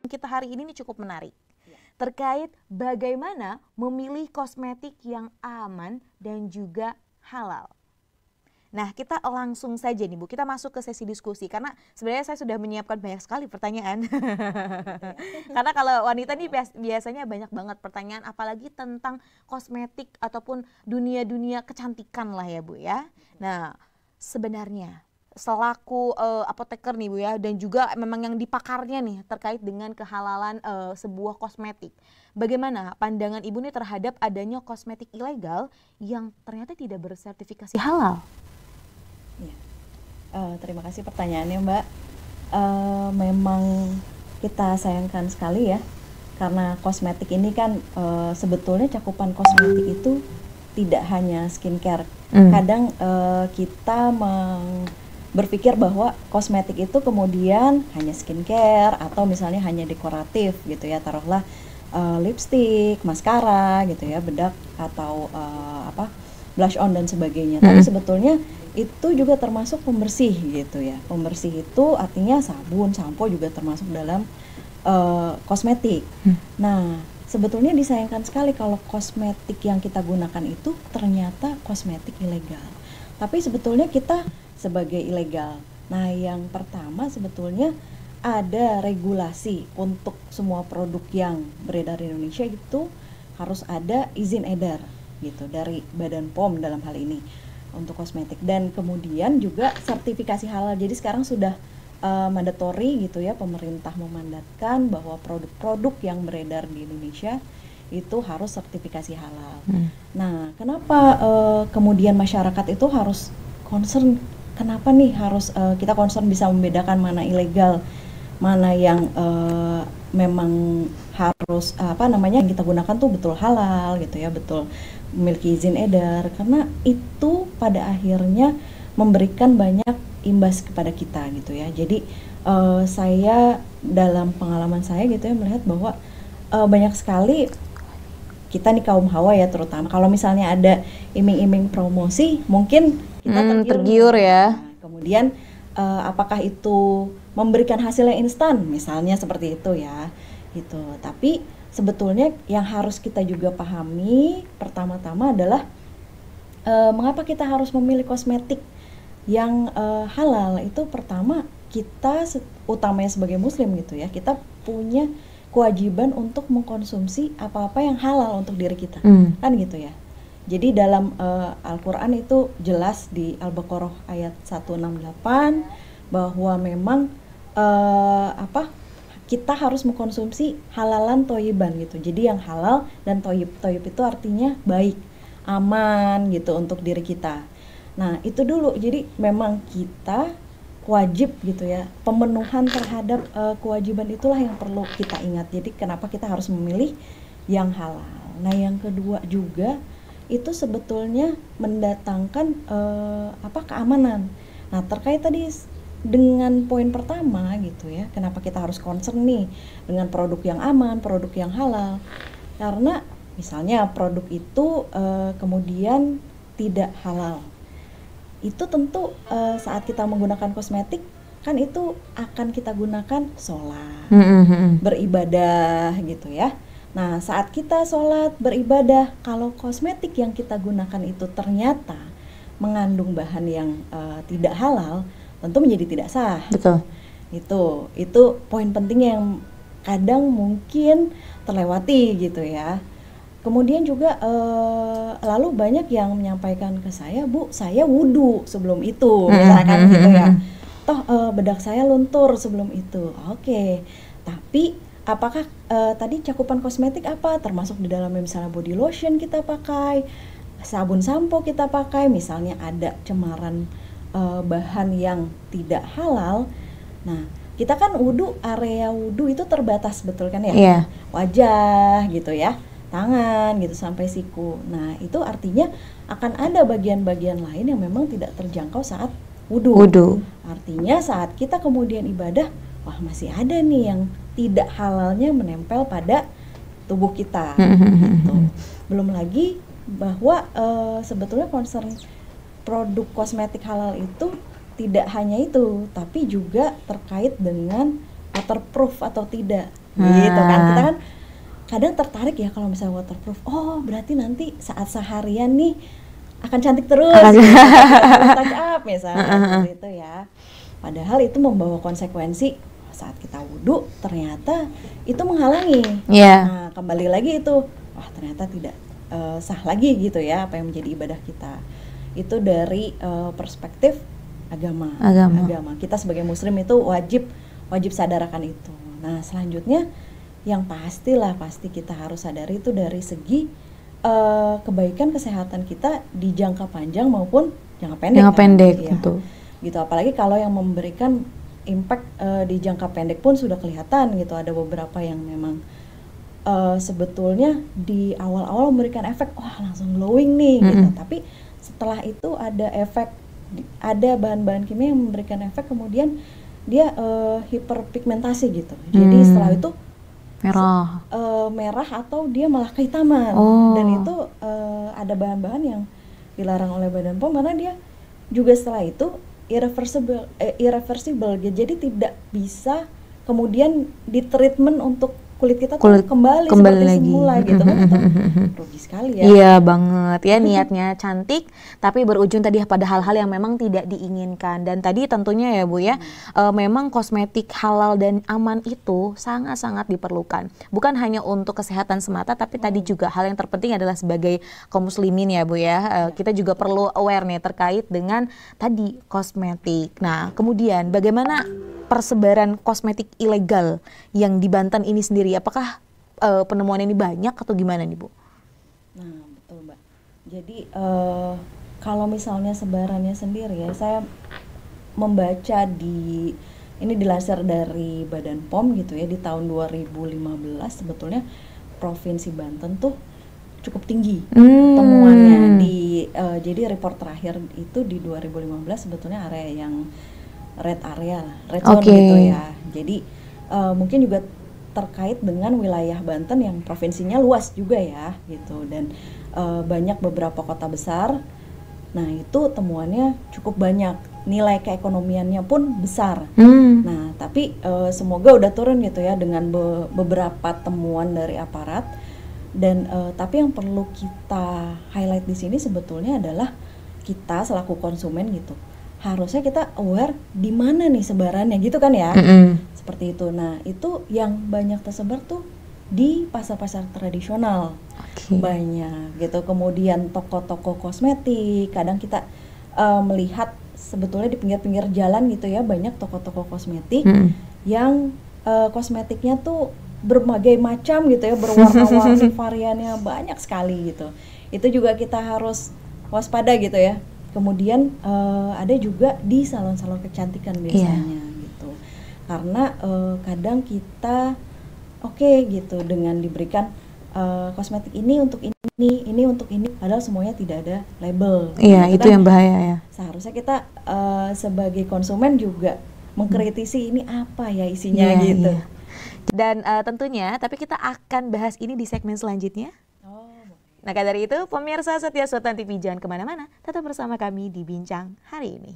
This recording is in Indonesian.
kita hari ini cukup menarik. Terkait bagaimana memilih kosmetik yang aman dan juga halal. Nah, kita langsung saja nih Bu, kita masuk ke sesi diskusi karena sebenarnya saya sudah menyiapkan banyak sekali pertanyaan. Karena kalau wanita nih biasanya banyak banget pertanyaan, apalagi tentang kosmetik ataupun dunia-dunia kecantikan lah ya Bu ya. Nah, sebenarnya selaku apoteker nih Bu ya, dan juga memang yang dipakarnya nih terkait dengan kehalalan sebuah kosmetik. Bagaimana pandangan Ibu nih terhadap adanya kosmetik ilegal yang ternyata tidak bersertifikasi halal? Ya. Terima kasih pertanyaannya Mbak. Memang kita sayangkan sekali ya, karena kosmetik ini kan sebetulnya cakupan kosmetik itu tidak hanya skincare. Kadang kita berpikir bahwa kosmetik itu kemudian hanya skincare atau misalnya hanya dekoratif gitu ya, taruhlah lipstick, maskara gitu ya, bedak atau blush on dan sebagainya. Tapi sebetulnya itu juga termasuk pembersih gitu ya. Pembersih itu artinya sabun, sampo juga termasuk dalam kosmetik. Nah, sebetulnya disayangkan sekali kalau kosmetik yang kita gunakan itu ternyata kosmetik ilegal. Tapi sebetulnya kita sebagai ilegal. Nah, yang pertama sebetulnya ada regulasi untuk semua produk yang beredar di Indonesia itu harus ada izin edar gitu dari Badan POM dalam hal ini untuk kosmetik, dan kemudian juga sertifikasi halal. Jadi sekarang sudah mandatory gitu ya, pemerintah memandatkan bahwa produk-produk yang beredar di Indonesia itu harus sertifikasi halal. Nah, kenapa kemudian masyarakat itu harus concern? Kenapa nih harus kita concern bisa membedakan mana ilegal, mana yang memang harus yang kita gunakan tuh betul halal gitu ya, betul memiliki izin edar, karena itu pada akhirnya memberikan banyak imbas kepada kita gitu ya. Jadi saya dalam pengalaman saya gitu ya melihat bahwa banyak sekali kita nih kaum hawa ya, terutama kalau misalnya ada iming-iming promosi mungkin kita tergiur ya. Nah, kemudian apakah itu memberikan hasil yang instan misalnya seperti itu ya gitu. Tapi sebetulnya yang harus kita juga pahami pertama-tama adalah mengapa kita harus memilih kosmetik yang halal. Itu pertama, kita utamanya sebagai muslim gitu ya, kita punya kewajiban untuk mengkonsumsi apa-apa yang halal untuk diri kita, kan gitu ya. Jadi dalam Al-Quran itu jelas di Al-Baqarah ayat 168 bahwa memang kita harus mengkonsumsi halalan toyiban gitu. Jadi yang halal dan toyib itu artinya baik, aman gitu untuk diri kita. Nah itu dulu, jadi memang kita wajib gitu ya, pemenuhan terhadap kewajiban itulah yang perlu kita ingat. Jadi kenapa kita harus memilih yang halal. Nah yang kedua juga itu sebetulnya mendatangkan keamanan. Nah terkait tadi dengan poin pertama gitu ya, kenapa kita harus concern nih dengan produk yang aman, produk yang halal. Karena misalnya produk itu kemudian tidak halal, itu tentu saat kita menggunakan kosmetik kan itu akan kita gunakan sholat, beribadah gitu ya. Nah saat kita sholat, beribadah, kalau kosmetik yang kita gunakan itu ternyata mengandung bahan yang tidak halal, tentu menjadi tidak sah. Betul. Itu poin penting yang kadang mungkin terlewati gitu ya. Kemudian juga lalu banyak yang menyampaikan ke saya, Bu, saya wudhu sebelum itu, misalkan gitu ya. Toh bedak saya luntur sebelum itu. Oke. Tapi apakah tadi cakupan kosmetik apa? Termasuk di dalamnya misalnya body lotion kita pakai, sabun sampo kita pakai, misalnya ada cemaran bahan yang tidak halal. Nah, kita kan area wudhu itu terbatas betul kan ya? Yeah. Wajah gitu ya, tangan gitu sampai siku. Nah, itu artinya akan ada bagian-bagian lain yang memang tidak terjangkau saat wudhu. Artinya saat kita kemudian ibadah, wah masih ada nih yang tidak halalnya menempel pada tubuh kita. Gitu. Belum lagi bahwa sebetulnya concern produk kosmetik halal itu tidak hanya itu, tapi juga terkait dengan waterproof atau tidak. gitu kan. Kita kan kadang tertarik ya kalau misalnya waterproof, oh berarti nanti saat seharian nih akan cantik terus gitu, touch up misalnya seperti itu ya. Padahal itu membawa konsekuensi saat kita wudhu ternyata itu menghalangi. Nah kembali lagi itu, wah ternyata tidak sah lagi gitu ya apa yang menjadi ibadah kita. Itu dari perspektif agama. Kita sebagai muslim itu wajib sadar akan itu. Nah selanjutnya yang pasti kita harus sadari itu dari segi kebaikan kesehatan kita di jangka panjang maupun jangka pendek. Betul. Gitu, apalagi kalau yang memberikan impact di jangka pendek pun sudah kelihatan gitu. Ada beberapa yang memang sebetulnya di awal-awal memberikan efek, wah langsung glowing nih gitu. Tapi setelah itu ada efek, ada bahan-bahan kimia yang memberikan efek, kemudian dia hiperpigmentasi gitu. Jadi setelah itu merah atau dia malah kehitaman. Dan itu ada bahan-bahan yang dilarang oleh Badan POM karena dia juga setelah itu irreversible, jadi tidak bisa kemudian ditreatment untuk kulit kita tuh kembali seperti lagi semula gitu kan. Rugi sekali ya. Iya banget ya, niatnya cantik tapi berujung tadi pada hal-hal yang memang tidak diinginkan. Dan tadi tentunya ya Bu ya, memang kosmetik halal dan aman itu sangat-sangat diperlukan. Bukan hanya untuk kesehatan semata, tapi tadi juga hal yang terpenting adalah sebagai kaum muslimin ya Bu ya. Kita juga perlu aware nih terkait dengan tadi kosmetik. Nah kemudian bagaimana persebaran kosmetik ilegal yang di Banten ini sendiri, apakah penemuan ini banyak atau gimana nih Bu? Nah betul Mbak, jadi kalau misalnya sebarannya sendiri ya, saya membaca ini dilansir dari Badan POM gitu ya, di tahun 2015 sebetulnya Provinsi Banten tuh cukup tinggi temuannya jadi report terakhir itu di 2015 sebetulnya area yang red zone gitu ya. Jadi mungkin juga terkait dengan wilayah Banten yang provinsinya luas juga ya gitu, dan banyak beberapa kota besar. Nah itu temuannya cukup banyak, nilai keekonomiannya pun besar. Nah tapi semoga udah turun gitu ya dengan beberapa temuan dari aparat. Dan tapi yang perlu kita highlight di sini sebetulnya adalah kita selaku konsumen gitu, harusnya kita aware di mana nih sebarannya gitu kan ya. Seperti itu. Nah itu yang banyak tersebar tuh di pasar-pasar tradisional banyak gitu. Kemudian toko-toko kosmetik, kadang kita melihat sebetulnya di pinggir-pinggir jalan gitu ya, banyak toko-toko kosmetik yang kosmetiknya tuh berbagai macam gitu ya, berwarna-warni, variannya banyak sekali gitu. Itu juga kita harus waspada gitu ya. Kemudian ada juga di salon-salon kecantikan biasanya gitu. Karena kadang kita gitu dengan diberikan kosmetik ini untuk ini untuk ini, padahal semuanya tidak ada label. Itu yang bahaya ya. Seharusnya kita sebagai konsumen juga mengkritisi ini apa ya isinya gitu. Dan tentunya, tapi kita akan bahas ini di segmen selanjutnya. Nah, dari itu pemirsa setia Sultan TV jangan kemana-mana, tetap bersama kami di Bincang hari ini.